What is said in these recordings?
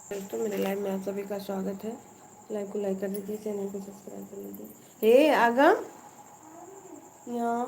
दोस्तों मेरे लाइव में आप सभी का स्वागत है। लाइव को लाइक कर दीजिए, चैनल को सब्सक्राइब कर लीजिए। हे आगा यहाँ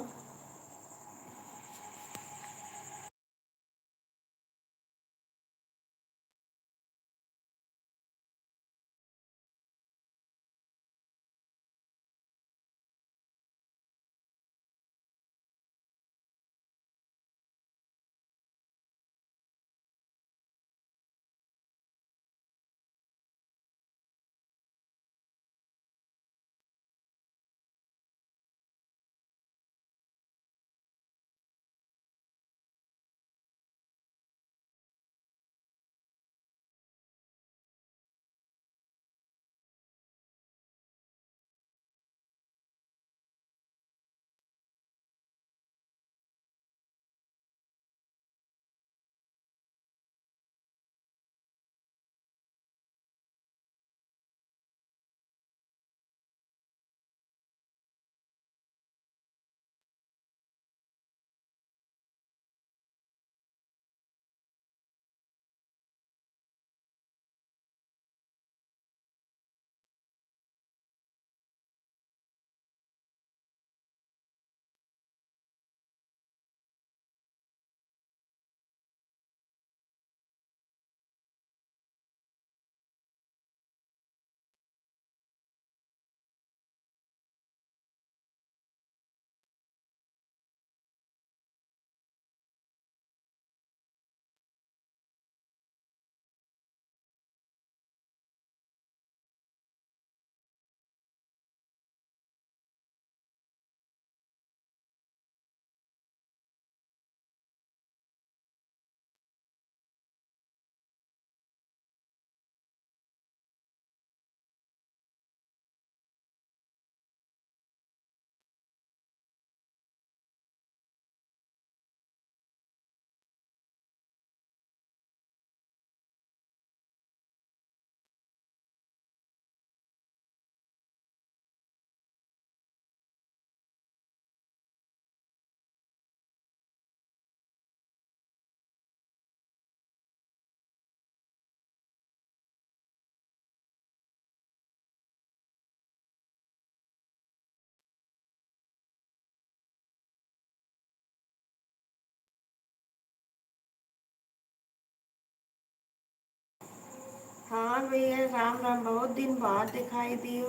हाँ भैया, राम राम। बहुत दिन बाद दिखाई दियो।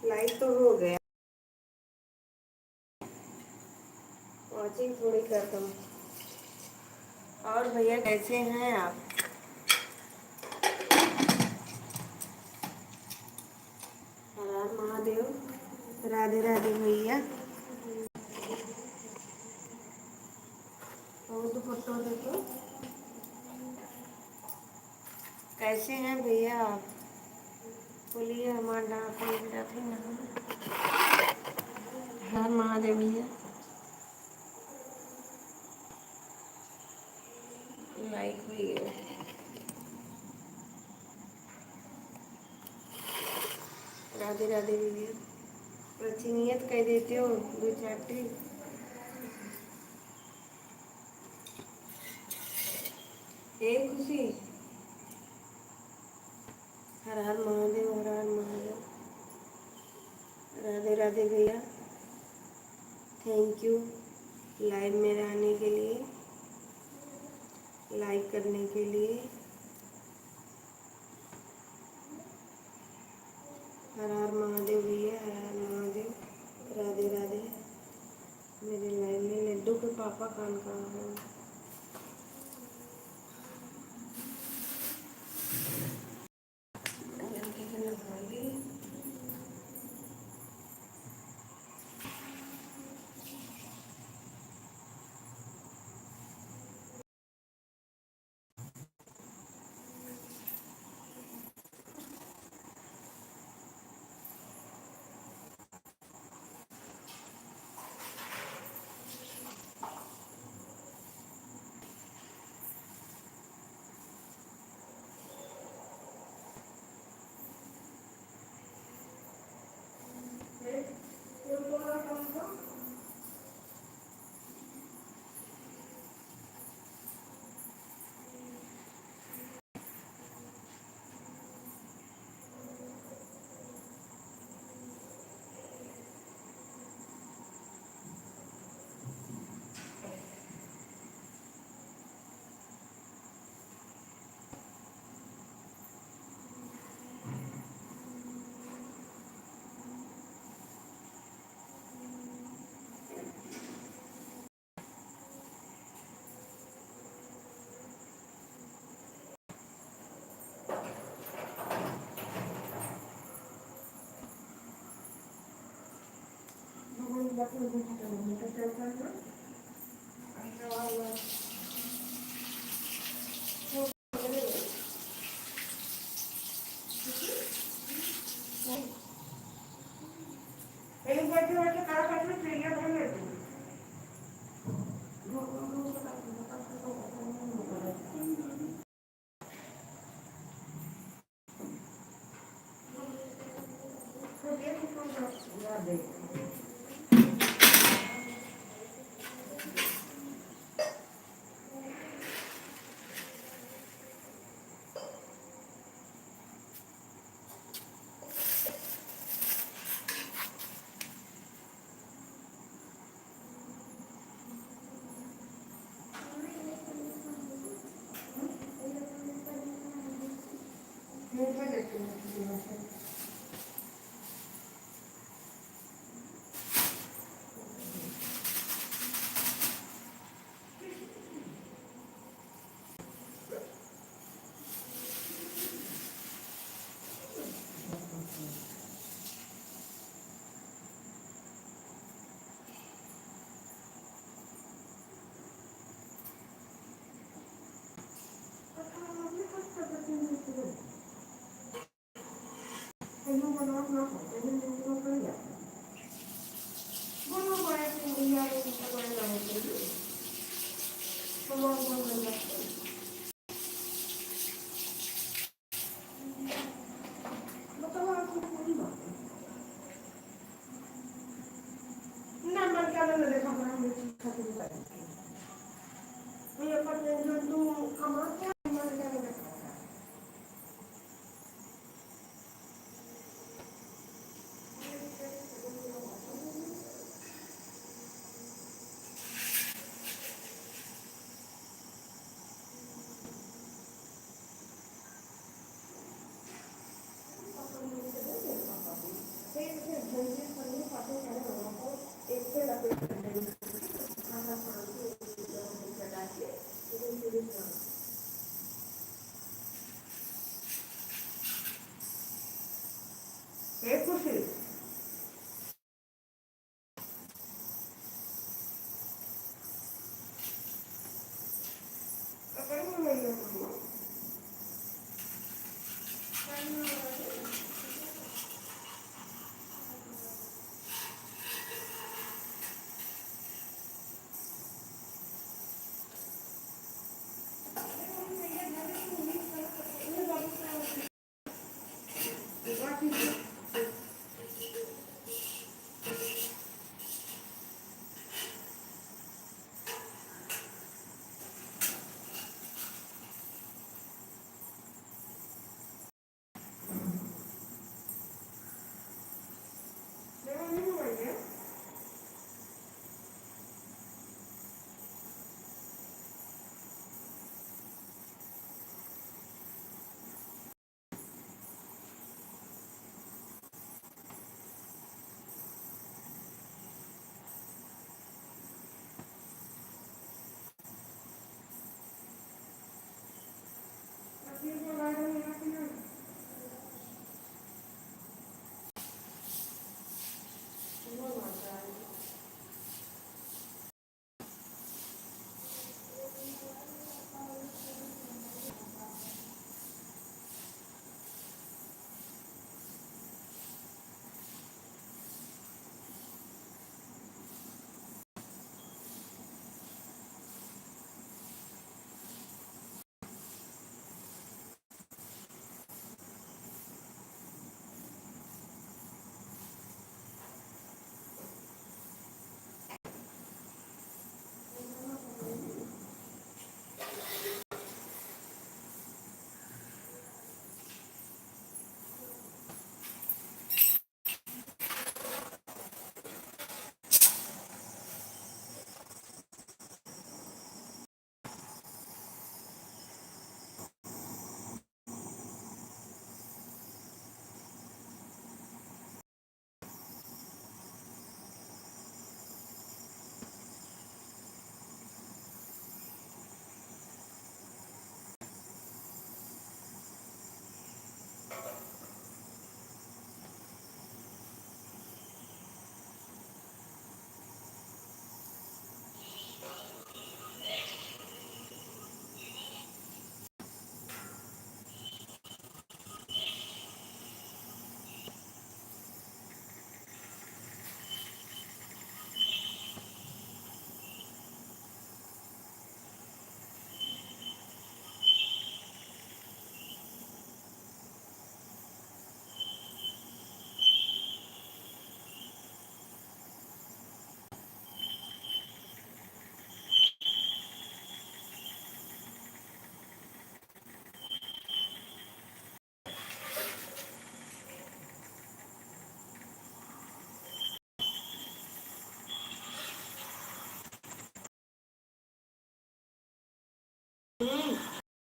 लाइव तो हो गया, वॉचिंग थोड़ी करता हूँ। और भैया कैसे हैं आप? हर हर महादेव। राधे राधे भैया। बहुत फोटो देखो। कैसे हैं भैया आप? बोलिए हमारा थी ना। हर महादेव भैया। लाइक हुई है। राधे राधे भैया। प्रचिनियत कह देते हो दो चाटी। ए खुशी। हर हर महादेव, हर हर महादेव। राधे राधे भैया। थैंक यू लाइव में रहने के लिए, लाइक करने के लिए। हर हर महादेव भैया, हर हर महादेव। राधे राधे। मेरे लाइव में लड्डू के पापा कान कहाँ हैं?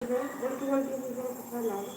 उल्टी उल्टी कितना लाए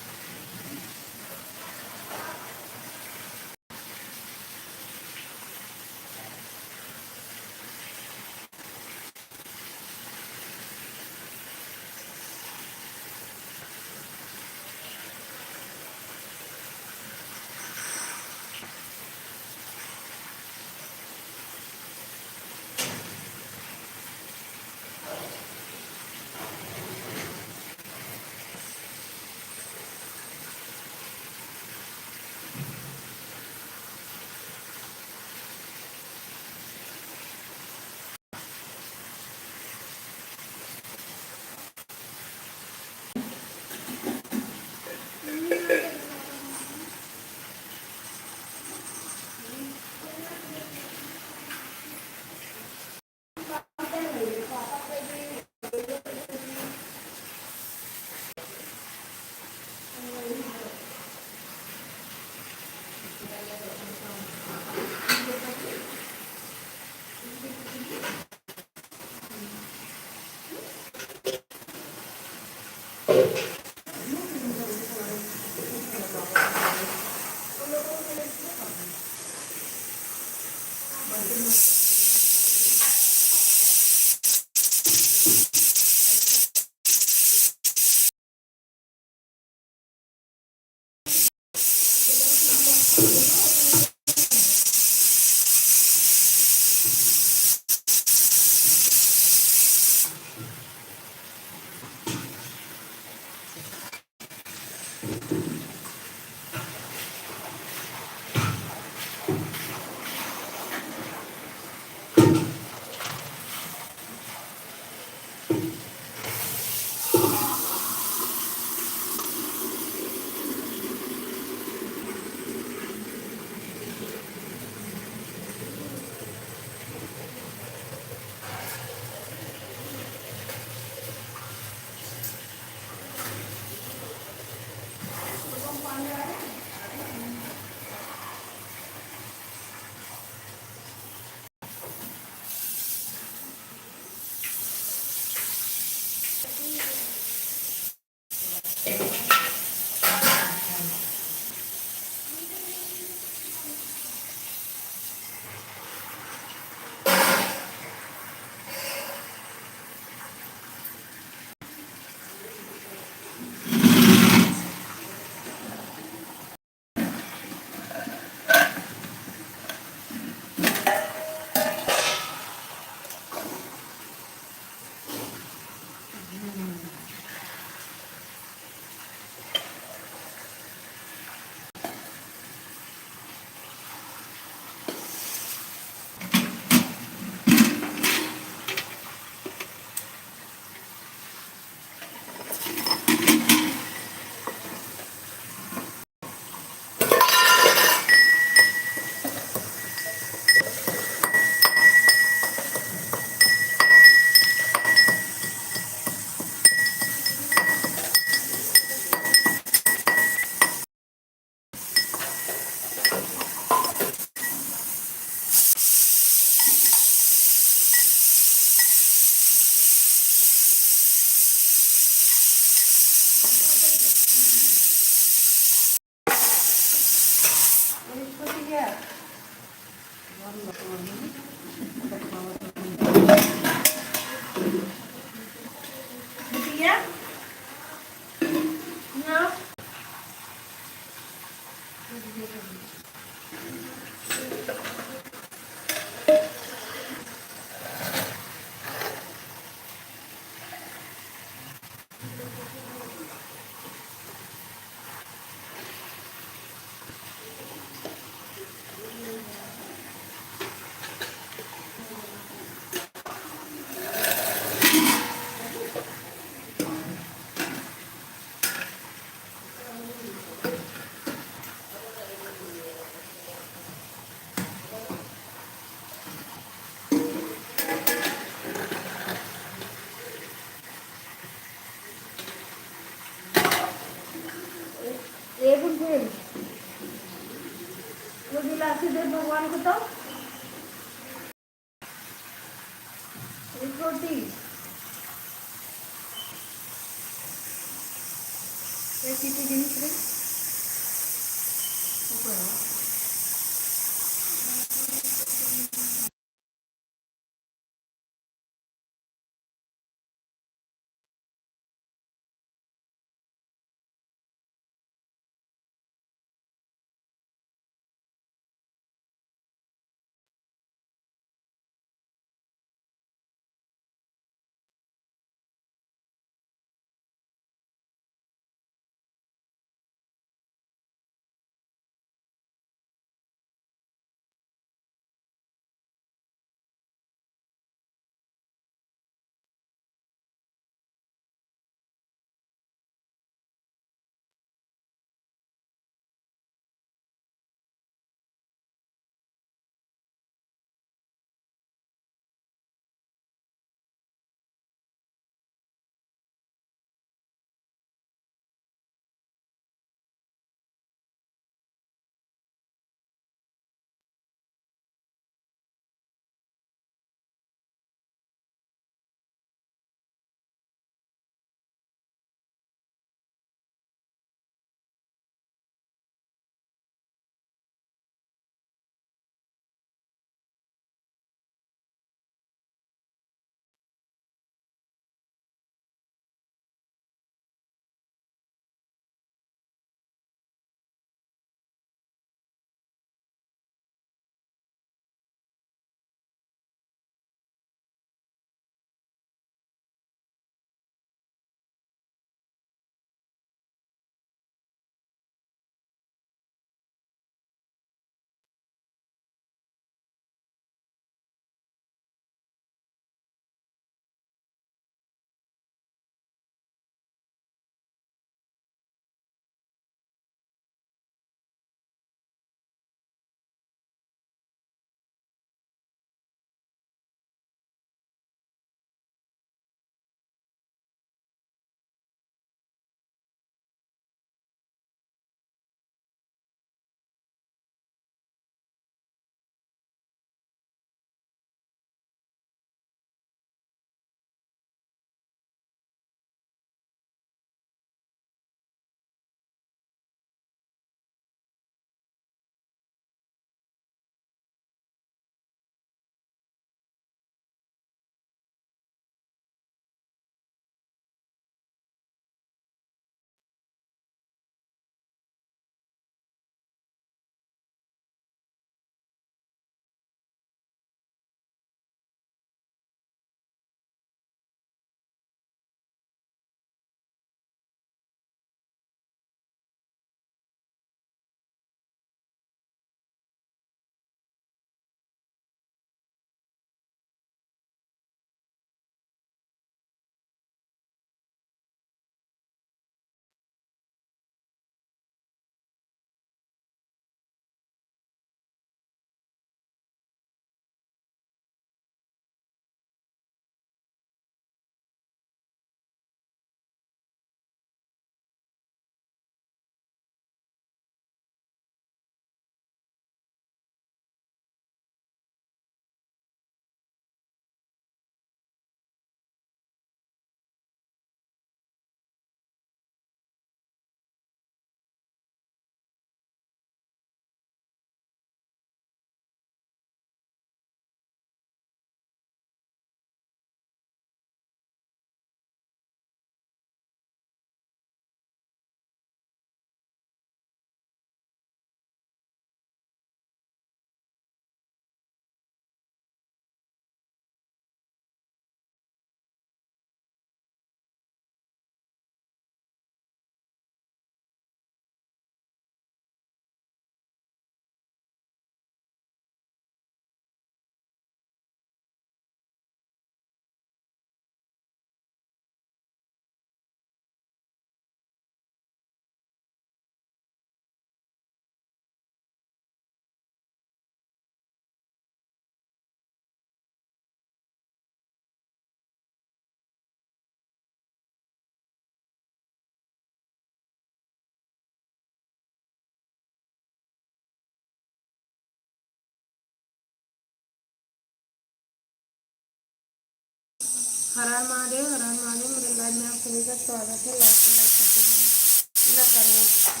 हर हर महादेव, हर हर महादेव। मेरे लाइव में आप सभी का स्वागत है। लाइक को लाइक करते हुए ना करो।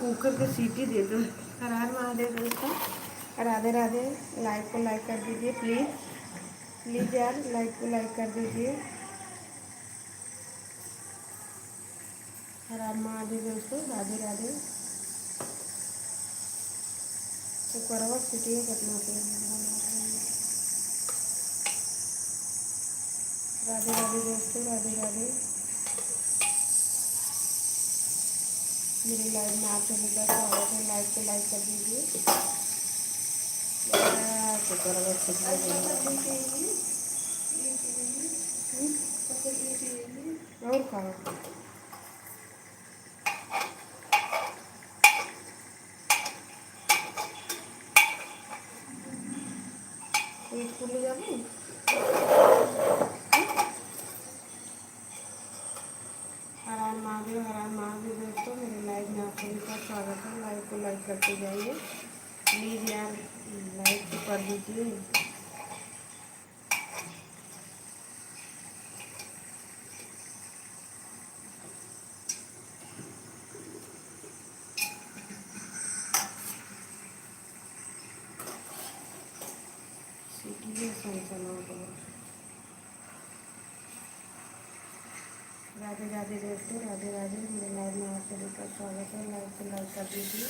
कुकर पे सीटी दे दो। हर हर महादेव दोस्तों, राधे राधे। लाइक को लाइक कर दीजिए प्लीज़, प्लीज़ यार, लाइक को लाइक कर दीजिए। हर हर महादेव दोस्तों, राधे राधे। कुकर सीटी कितना पे। राधे राधे दोस्तों, राधे राधे। मेरी लाइव में आप सभी का स्वागत है। लाइक को लाइक कर दीजिए। कुकर और खाओ। स्कूल जाबू। हर हर महादेव, हर हर महादेव दोस्तों। मेरे लाइव में आप सभी का स्वागत है। लाइव को लाइक करते जाइए प्लीज़ यार, लाइक तो कर दीजिए। सीटी चलो। राधे राधे दोस्तों, राधे राधे। मेरे लाइव में आप सभी का स्वागत है। लाइव को लाइक कर दीजिए।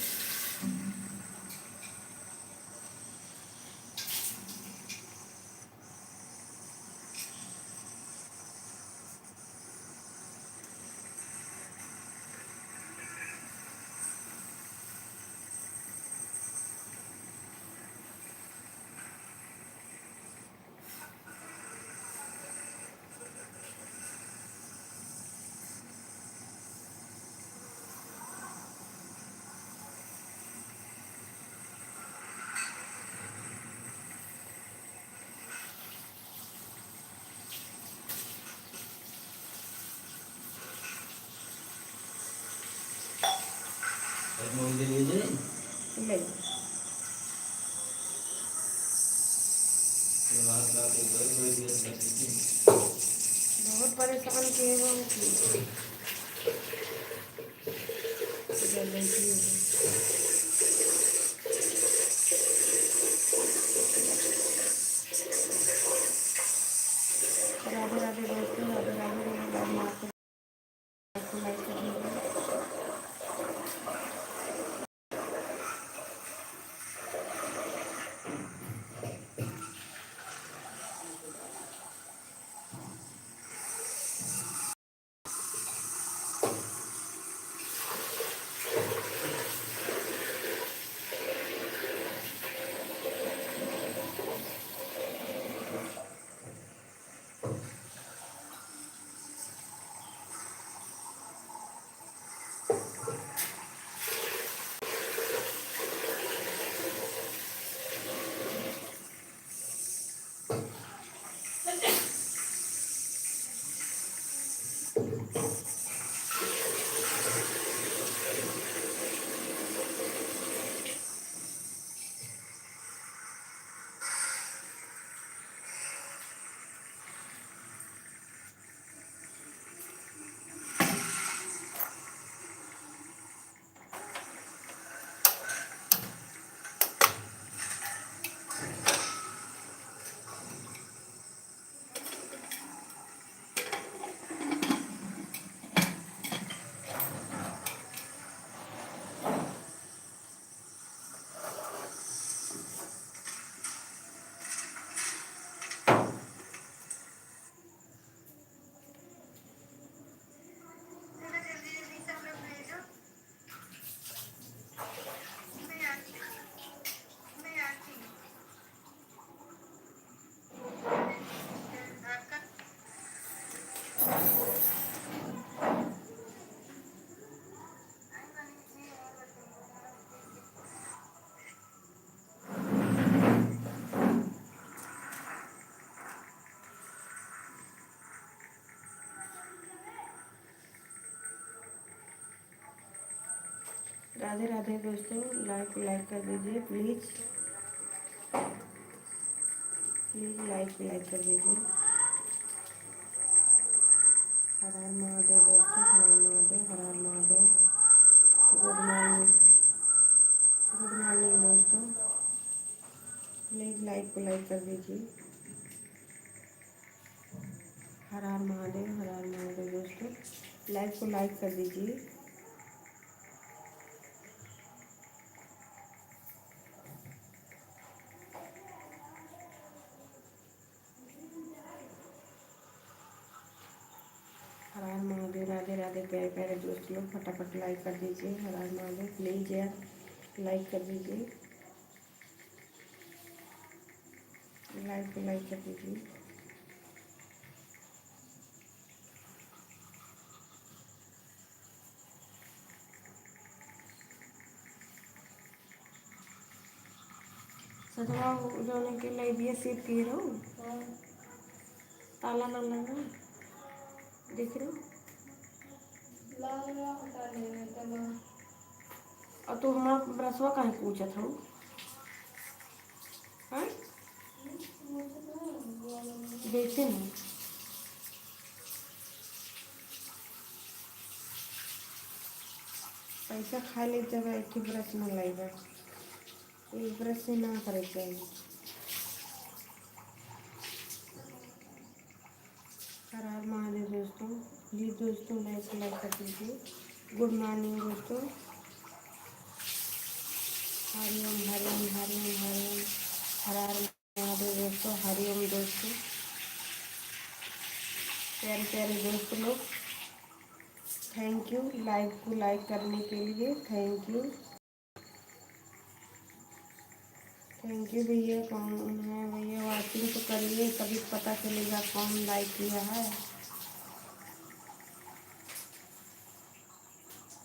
ले बहुत परेशान किए वो जल्दी की राधे राधे दोस्तों, राधे राधे। मेरे लाइव में आपको लाइक कर दीजिए। राधे राधे दोस्तों, लाइक कर दीजिए प्लीज़। प्लीज़ लाइक कर दीजिए। हर हर महादेव दोस्तों, Har Har Mahadev, Har Har Mahadev. Good morning, good morning दोस्तों। प्लीज़ लाइक कर दीजिए। हर हर महादेव, हर हर महादेव दोस्तों। लाइक कर दीजिए। हर हर महादेव। राधे राधे प्यारे प्यारे दोस्त लोग, फटाफट लाइक कर दीजिए। हर हर महादेव, प्लीज़ यार लाइक कर दीजिए। लाइक कर दीजिए। सजवा जाने के लिए भी सीट की रहो। ताला ना लगा, देख रहे हो। और तू हमारा ब्रशवा काहे पूछत हूँ? हाँ देखते नहीं। पैसा खा ले जब एक ही ब्रश ना लगेगा, एक ब्रश से ना करे चाहिए। हर हर महादेव दोस्तों, प्लीज़ दोस्तों लाइक कर दीजिए। गुड मॉर्निंग दोस्तों। हरिओम हरिओम हरिओम हरिओम। हर हर महादेव दोस्तों, हरिओम दोस्तों। प्यारे प्यारे दोस्त लोग, थैंक यू लाइक करने के लिए। थैंक यू भैया। कौन है भैया? वाचिंग तो करिए, तभी पता चलेगा कौन लाइक किया है।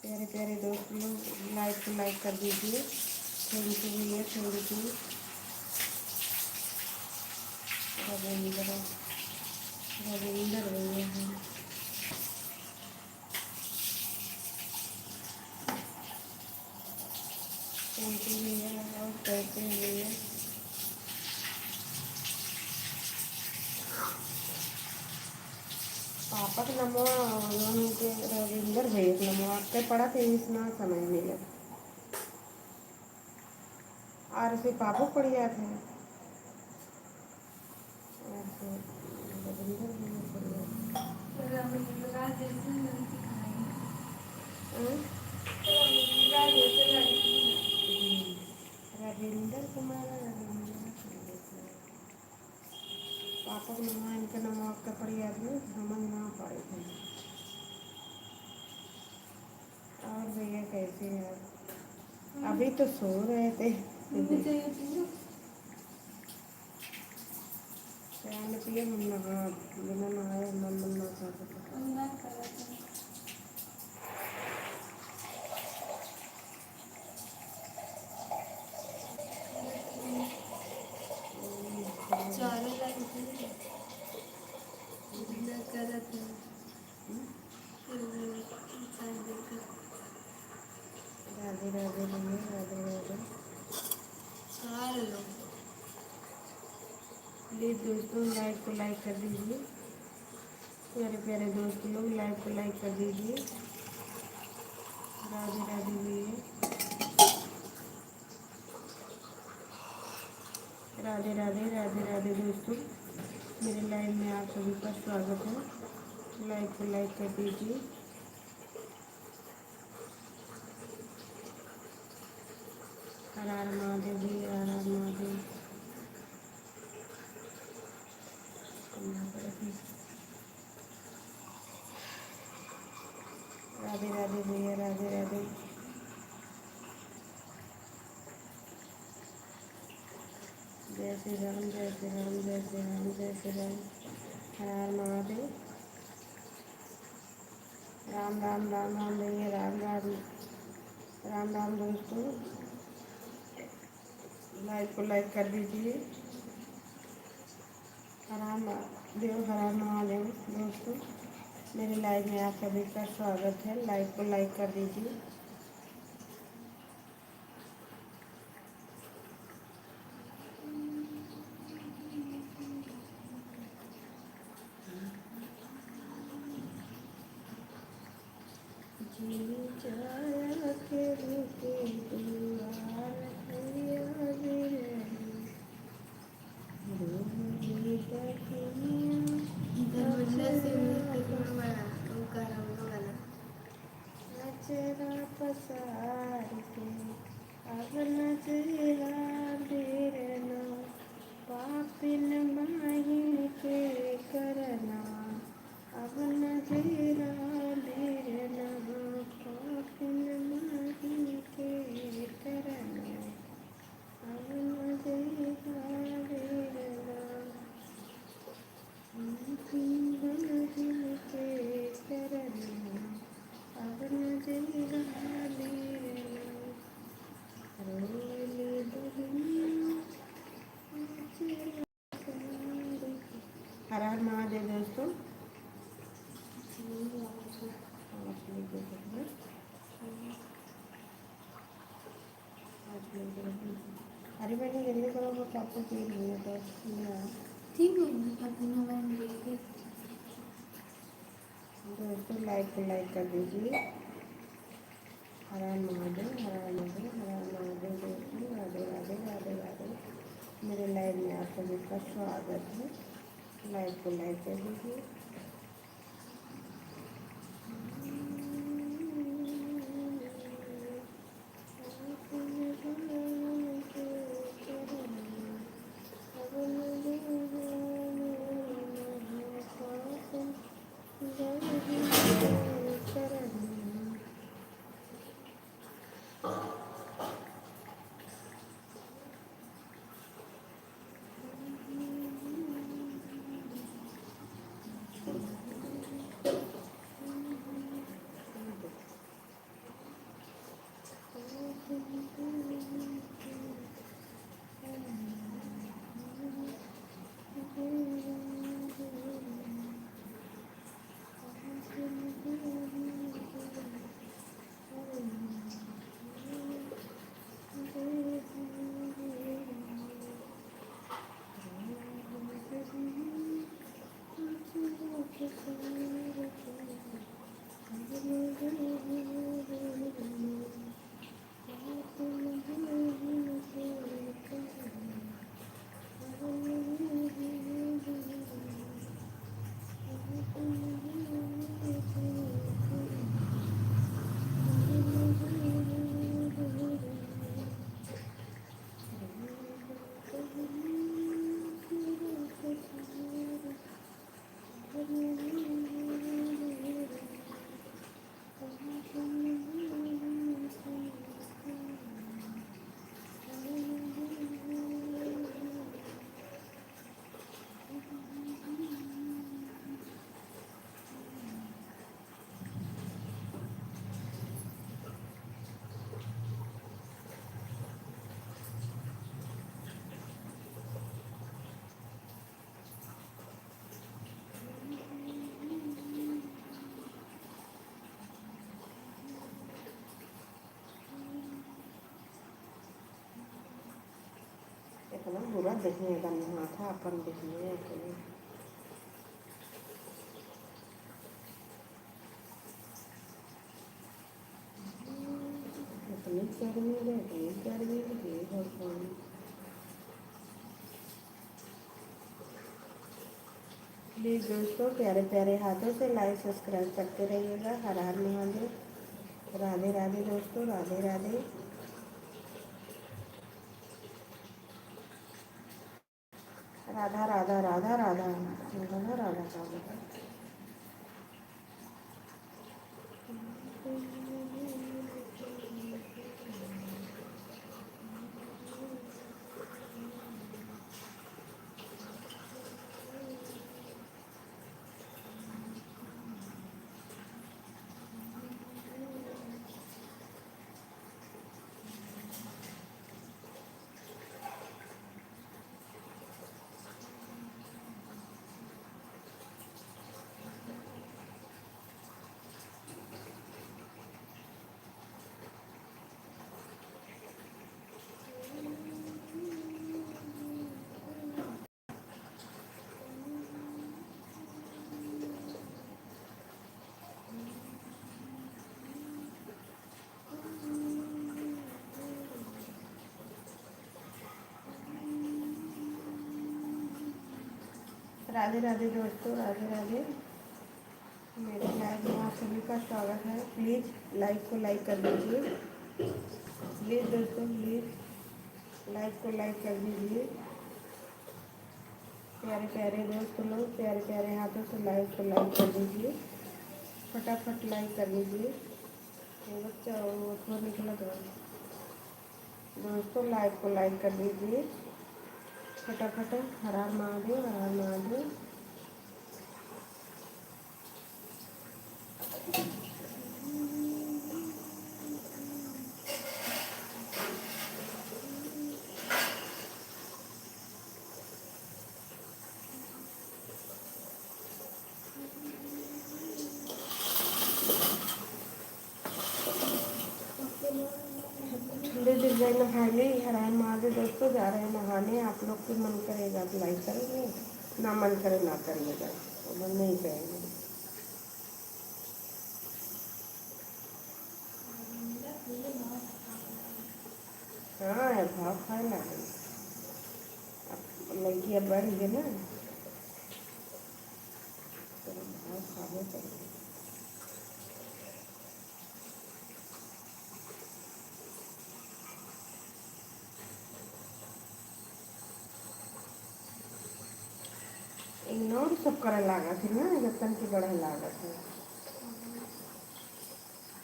प्यारे प्यारे दोस्त लोग, लाइक कर दीजिए। थैंक यू भैया, थैंक यू। रविंदर रविंदर भैया हैं। थैंक यू भैया। और कैसे हैं भैया? पापा के नमो के रविंदर भैया के नमो आपके पढ़ा थे इतना समझ नहीं लगा। और से पापा पढ़ गया थे। ऐसे रविंदर भैया पढ़ गया रविंदर कुमार पापा के नमो इनके नमो आपका पढ़ गया थे, समझ ना पड़े थे। और भैया कैसे हैं? अभी तो सो रहे थे। चाय न पिए नहा, बिना नहाए मन ना करता। राधे राधे भैया, राधे राधे। प्लीज़ दोस्तों लाइक कर दीजिए। प्यारे प्यारे दोस्त लोग लाइक कर दीजिए। राधे राधे भैया, राधे राधे राधे राधे दोस्तों। मेरे लाइव में आप सभी का स्वागत है। लाइक कर दीजिए। हर हर महादेव भैया, हर हर महादेव। राधे राधे भैया, राधे राधे। जय श्री राम, जय श्री राम, जय श्री राम, जय श्री राम। हर हर महादेव। राम राम राम राम भैया, राम राम राम राम दोस्तों। लाइक कर दीजिए। हर हर महादेव, हर हर महादेव दोस्तों। मेरे लाइव में आप सभी का स्वागत है। लाइक कर दीजिए। हर हर महादेव दोस्तों। अरे मैंने जल्दी करो, वो आपको पी रही है तो ठीक है अपना मैंने देखे दोस्तों। लाइक को लाइक कर दीजिए। हर हर महादेव, हर हर महादेव, हर हर महादेव दोस्तों। राधे राधे राधे राधे। मेरे लाइव में आप सभी का स्वागत है। लाइक को लाइक कर दीजिए। इतना बुरा देखने का नहीं था अपन देखने अपने। इतनी गर्मी लगी भगवान। प्लीज़ दोस्तों प्यारे प्यारे हाथों से लाइक सब्सक्राइब करते रहिएगा। हर हर महादेव। राधे राधे दोस्तों, राधे राधे। राधा राधा राधा राधा राधा राधा राधा। राधे राधे दोस्तों, राधे राधे। मेरे लाइव में आप सभी का स्वागत है। प्लीज़ लाइक को लाइक कर दीजिए। प्लीज़ दोस्तों, प्लीज़ लाइक को लाइक कर दीजिए। प्यारे प्यारे दोस्तों लोग, प्यारे प्यारे हाथों से लाइक को लाइक कर दीजिए। फटाफट लाइक कर लीजिए। ये बच्चा वो थोड़ा निकला तो दोस्तों लाइक को लाइक कर दीजिए फटाफट। हर हर महादेव, हर हर महादेव। मैंने खा ली। हर हर महादेव दोस्तों, जा रहे हैं नहाने। आप लोग के मन करेगा तो लाइक करेंगे, ना मन करे ना करिएगा, तो मन नहीं करेंगे। हाँ है भाव खाए लगे। अब लड़की अब बढ़ गई ना, तो भाव खावे करेंगे। इग्नोर सब करे लागत है ना, जब तन की बढ़े लागत है।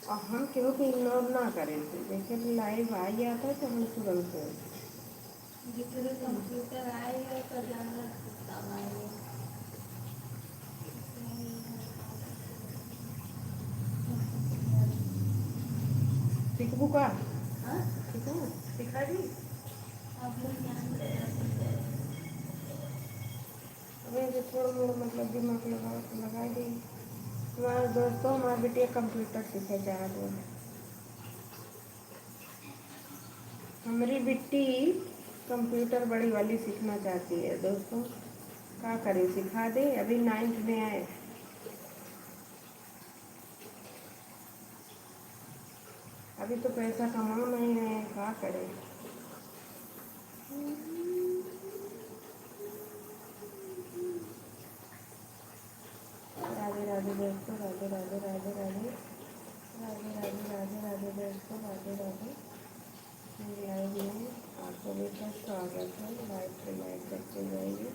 और हम केहू को इग्नोर ना करें थे, जैसे लाइव आ गया था तो हम तुरंत जितने कंप्यूटर आएगा तो जाना तब आएगा। सीखबू का हाँ? सीखू सिखा दी। आप लोग ध्यान से सकते हैं। अभी जो थोड़ा मोड़ा मतलब दिमाग लगा दी। हमारे दोस्तों, हमारी बेटिया कंप्यूटर सीखे जा रही है। हमारी बिट्टी कंप्यूटर बड़ी वाली सीखना चाहती है दोस्तों। क्या करें, सिखा दे। अभी 9th में है। अभी तो पैसा कमाओ नहीं है, क्या करें। राधे राधे दोस्तों, राधे राधे राधे राधे राधे राधे राधे राधे दोस्तों, राधे राधे। लाइव में आप सभी का स्वागत है। लाइव पे लाइक करते जाइए।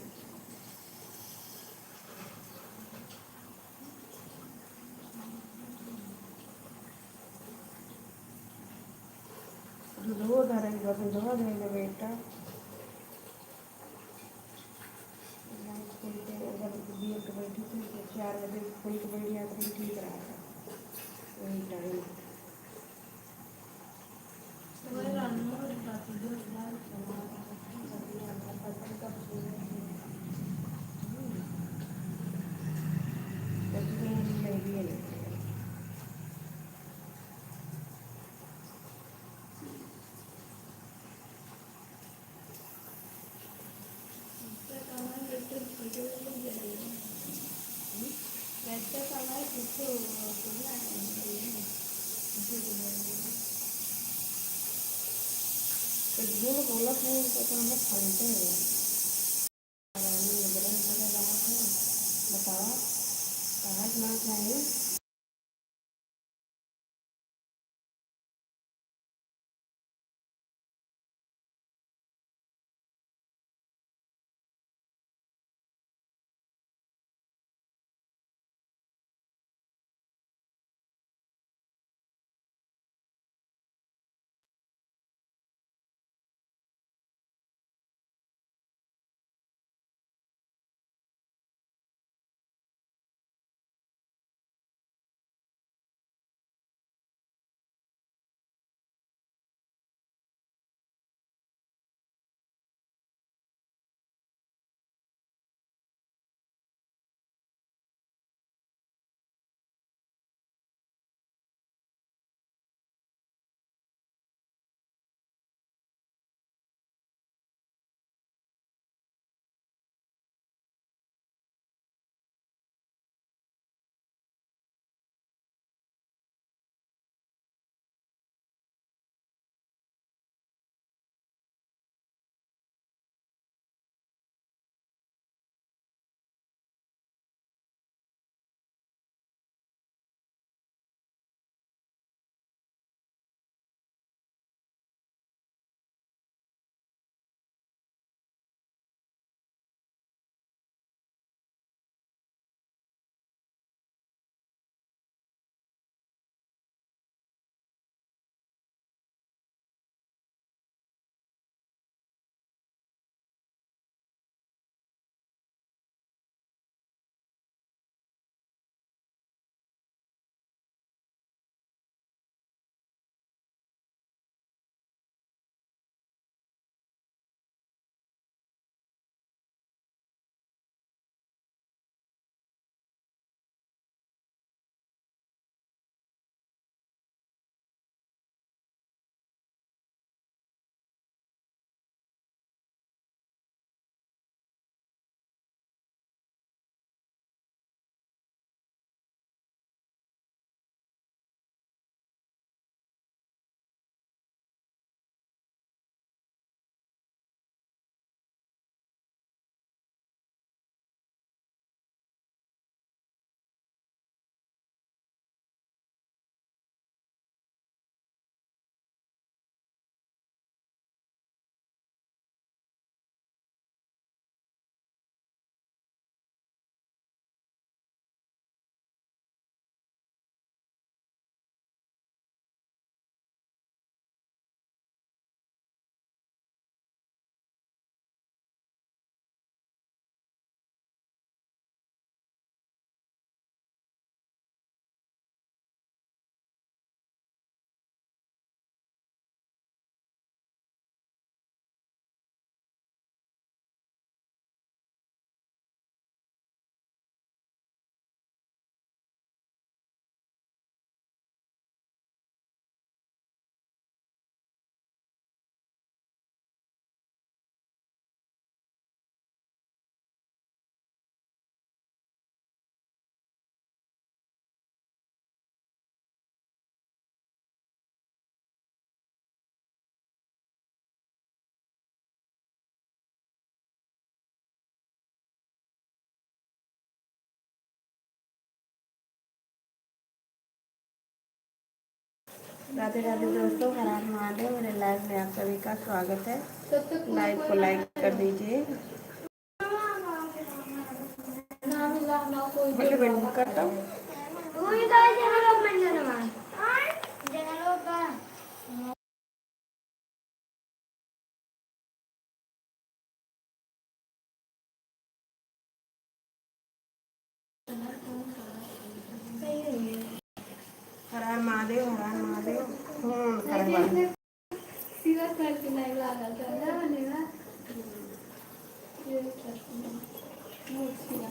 दूधो धरेगा, दूधो देगा बेटा। लाइट खुल के अगर दिए तो बैठी थी तो 4 बजे खुल के बैठ जाती तो ठीक रहा था, वही टाइम। वही अनमोल बात जो डाल समाज पता कब शुरू वैसे समय कुछ तो झूठ बोला था इनको तो हमें फलते हैं। बताओ कहा ना चाहिए। राधे राधे दोस्तों, हर हर महादेव। मेरे लाइव में आप सभी का स्वागत है। तब तक लाइव को लाइक कर दीजिए। ना मिला ना कोई बोले बंद करता हूँ। हर हर महादेव, हर हर महादेव। सीधा करके नहीं लगा था ना बनेगा ये करना बहुत सीधा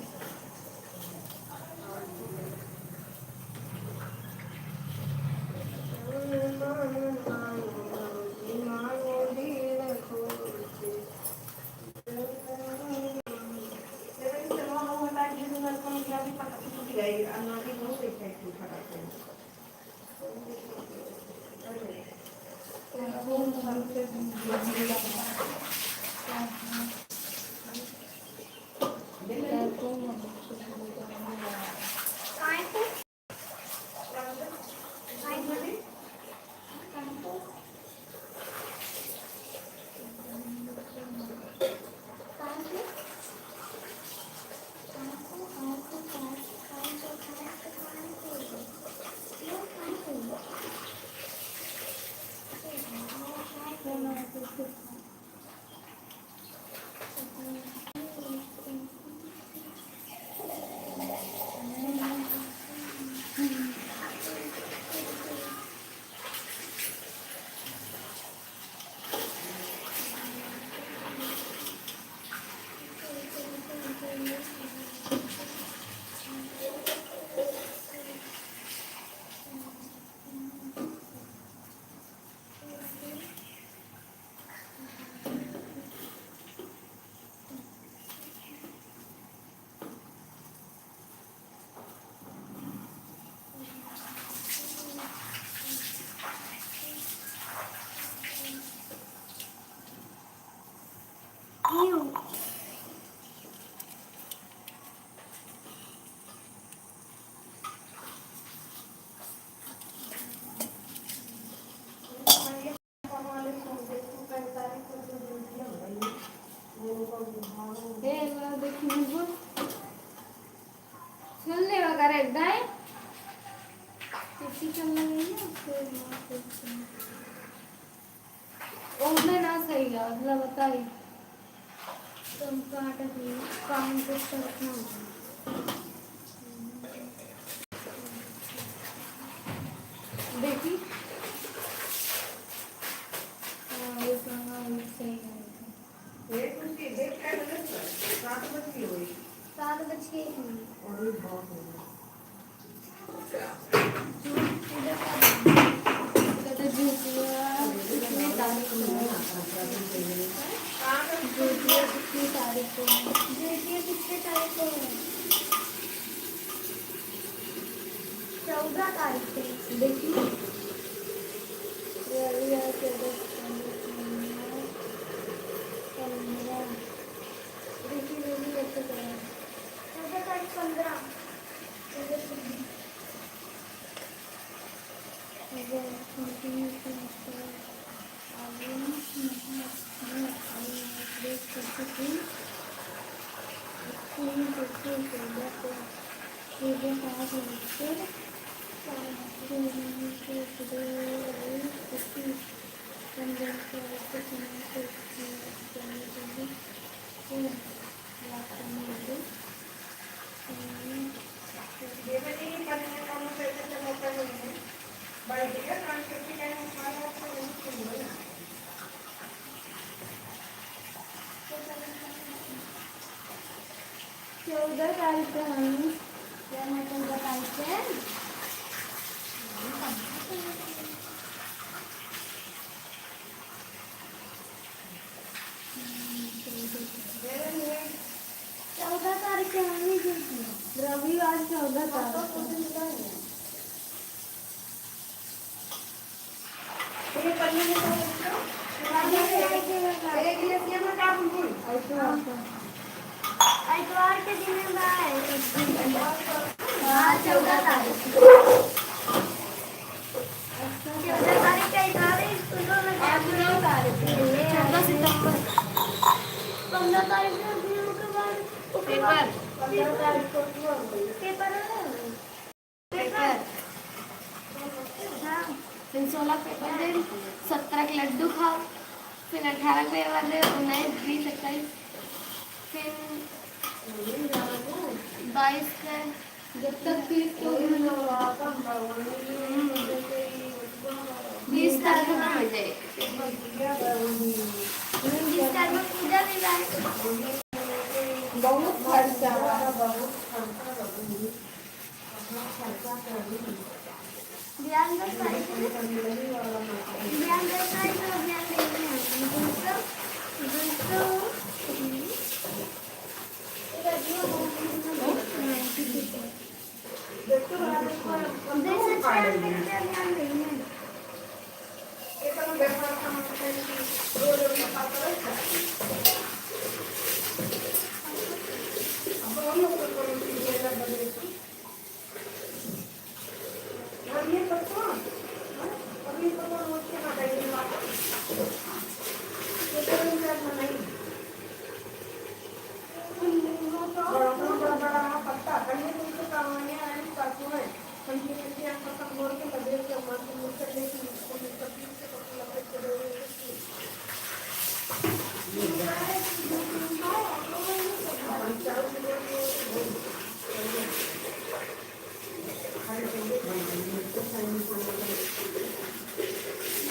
बताइए तुम काम देखी सात बज के चौदह तारीख से देखिए चौदह तारीख को हम चौदह तारीख से चौदह तारीख से हम रविवार 14 तारीख आइतवार के दिन में हाँ 14 तारीख 14 सितंबर 15 तारीख को के बाद पेपर 15 तारीख को पेपर पेपर हाँ फिर 16 पेपर दिन 17 के लड्डू खाओ फिर 18 के वाले 19 20 21 फिर 22 के जब तक 30 20 तारीख को मिल जाए 20 तारीख में पूजा भी जाए बहुत खर्चा ध्यान रखना ध्यान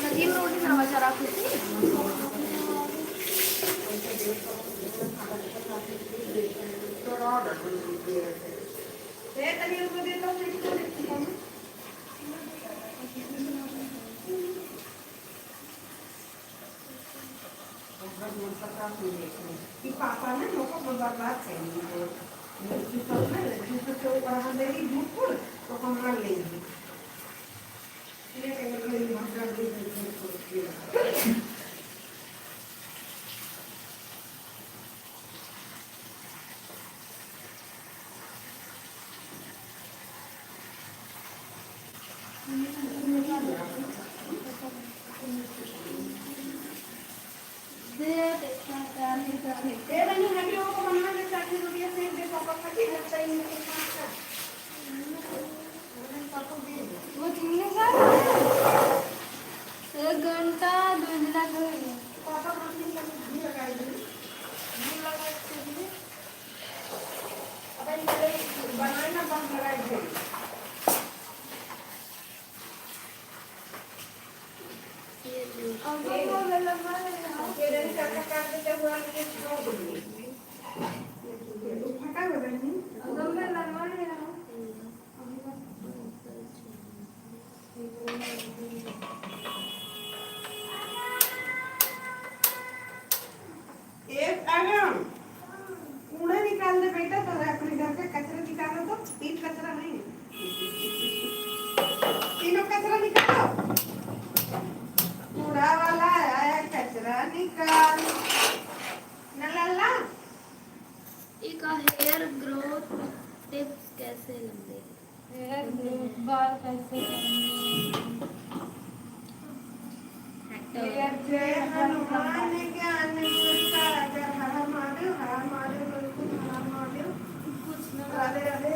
नदीम रोटी ना बचा रखी थी पापा ने लोगों को बर्बाद करेंगे तो वहाँ देगी धूप तो कहाँ लेंगे घंटा 2 बनाना बंद कराई कूड़ा निकाल दे बेटा तो अपने घर का कचरा निकालो तो तीन कचरा नहीं तीनों कचरा निकालो कूड़ा वाला आया कचरा निकाल नल्ला एक हेयर ग्रोथ टिप्स कैसे लंबे हेयर ग्रोथ बाल कैसे करेंगे जय हनुमान ज्ञान गुण सागर हर महादेव कुछ ना राधे राधे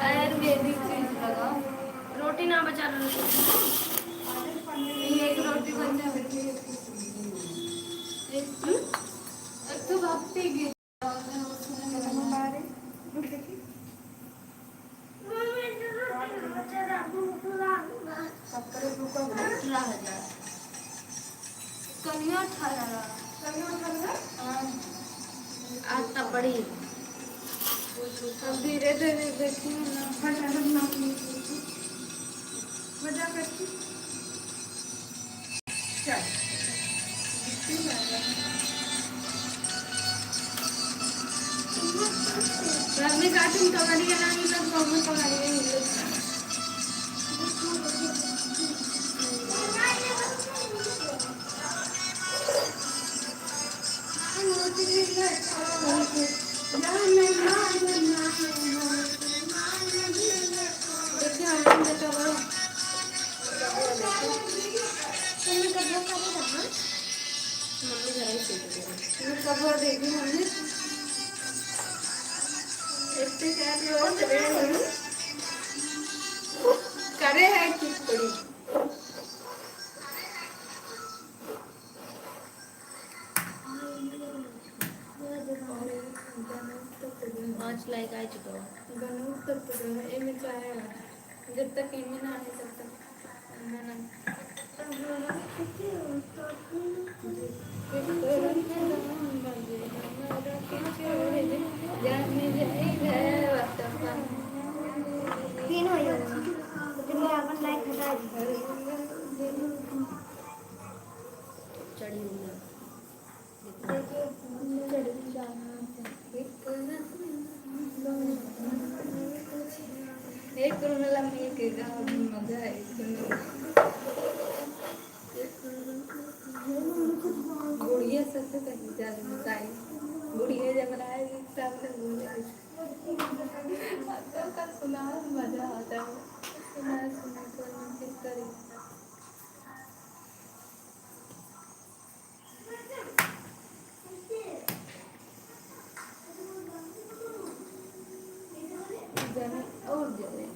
आयुर्वेदिक चीज लगाओ रोटी ना बचा लो एक रोटी बन जाए एक तो भक्ति गीत कन्या 18 आता बड़ी धीरे धीरे देखिए ना मजा करती चल रवि कार्टून कबड्डी का नाम तक कॉमन कबड्डी देखिए मैं कब देखी मम्मी इतने सारे लोग चले गए करे है किस पड़ी पाँच लाइक आ चुका है। बनू तब तक ये में चाहे जब तक इनमें ना आए तब तक मैं ना तीन हो जाएगा तो मैं अपन लाइक हटा दी चढ़ी हुई है एक करोना में एक गाँव में मजा है गुड़िया सबसे पहले जाने बताई गुड़िया जब आएगी तब तक बोले का सुना मजा आता है सुना सुना तो किस तरह जाने और जाने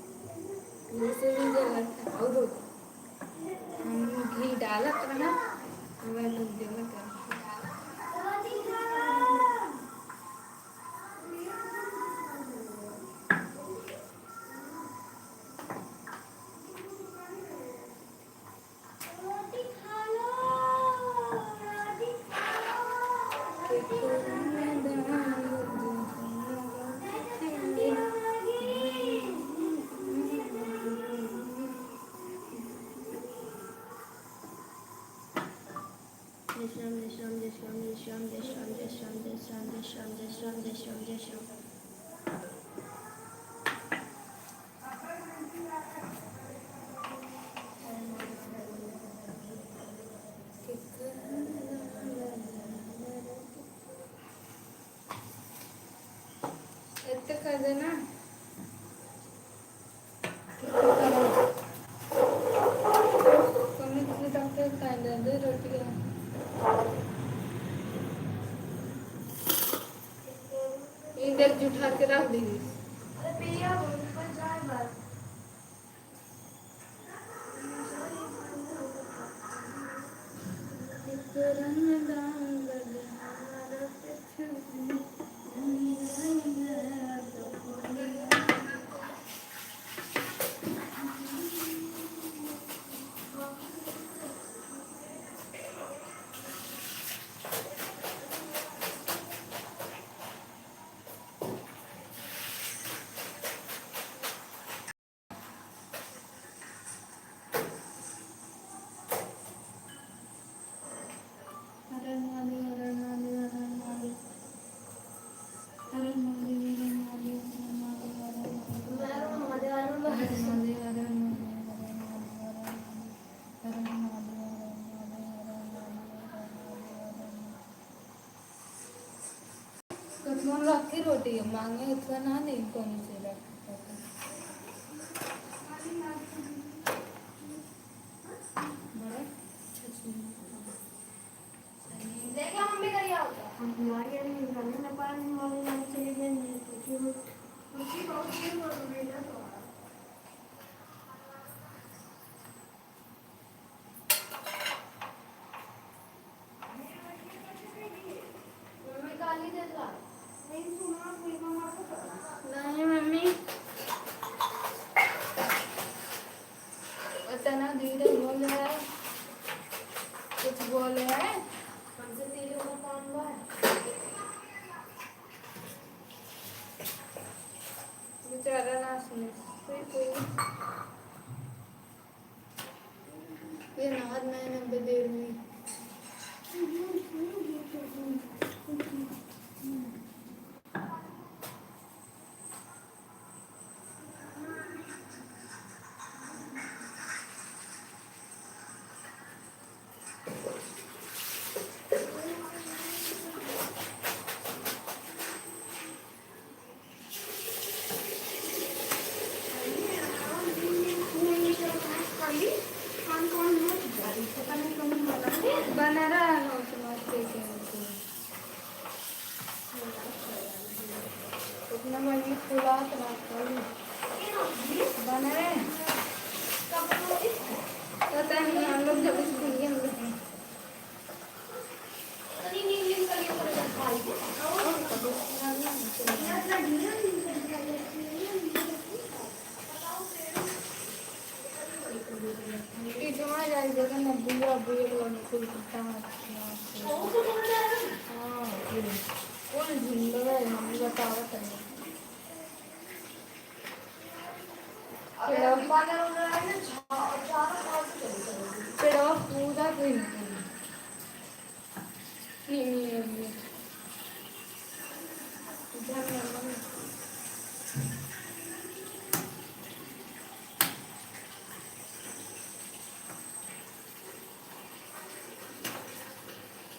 जैसे भी जगह और हम घी डाला करना वह लोग जगह कर इतना कर देना कमी किसी डॉक्टर का दे रोटी इंडेक्स उठा के रख दी कठोर रखी रोटी मांगे इतना ना नहीं कौन से नहीं मम्मी इतना धीरे बोल रहा है कुछ बोल रहा है हमसे तेरे को कौन हुआ बेचारा ना सुने कोई ये नाद मैंने बदल हुई कौन कौन है पता नहीं कौन दावत राखली बने तो तैन हम लोग जब स्कूल के हम लोग जमा जाए जगह न बुआ बुआ लोग फूल करता हाँ कौन झुंड है हम बताओ तने पेड़वा पूरा ग्रीन नहीं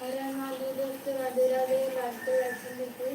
अरे हमारे दोस्त राधे राधे राधे राधे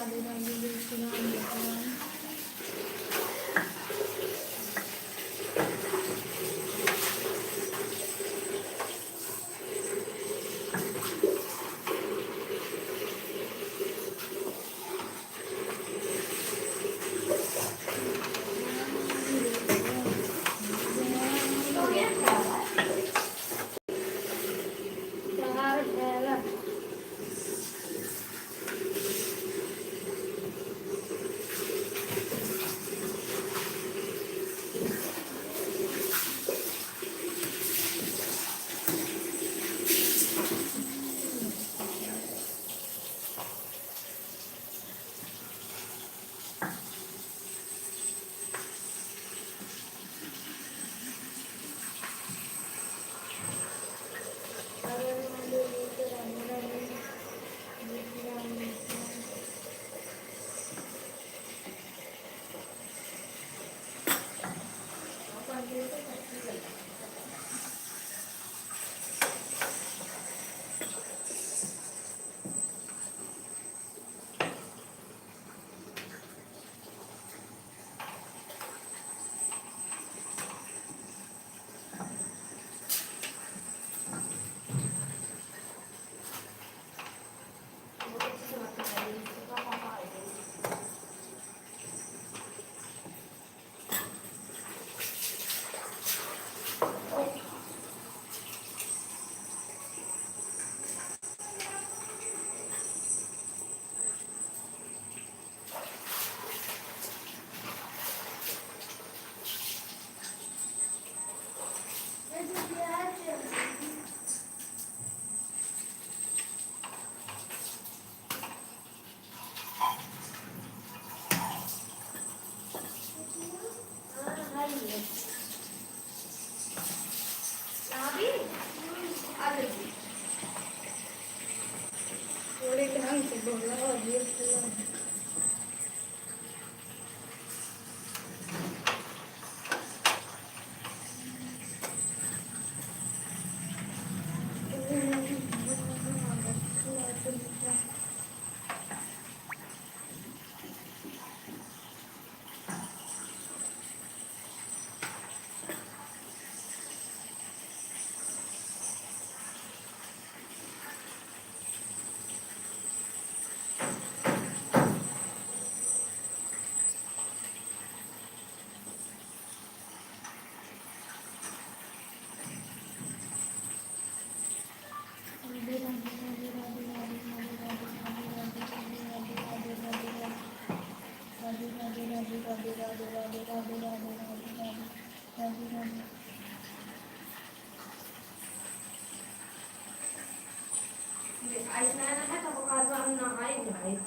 राधे राधे थोड़े ध्यान से बोलना और ये ऐसा है तो बकार हम नहाए भाई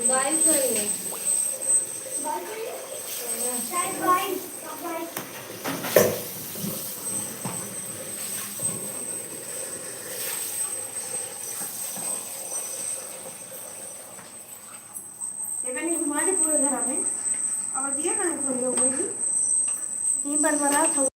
बाइक है शायद बाइक ये मैंने घुमा दे पूरे घर में और दिया कहाँ खोली हो गई यहीं पर बना था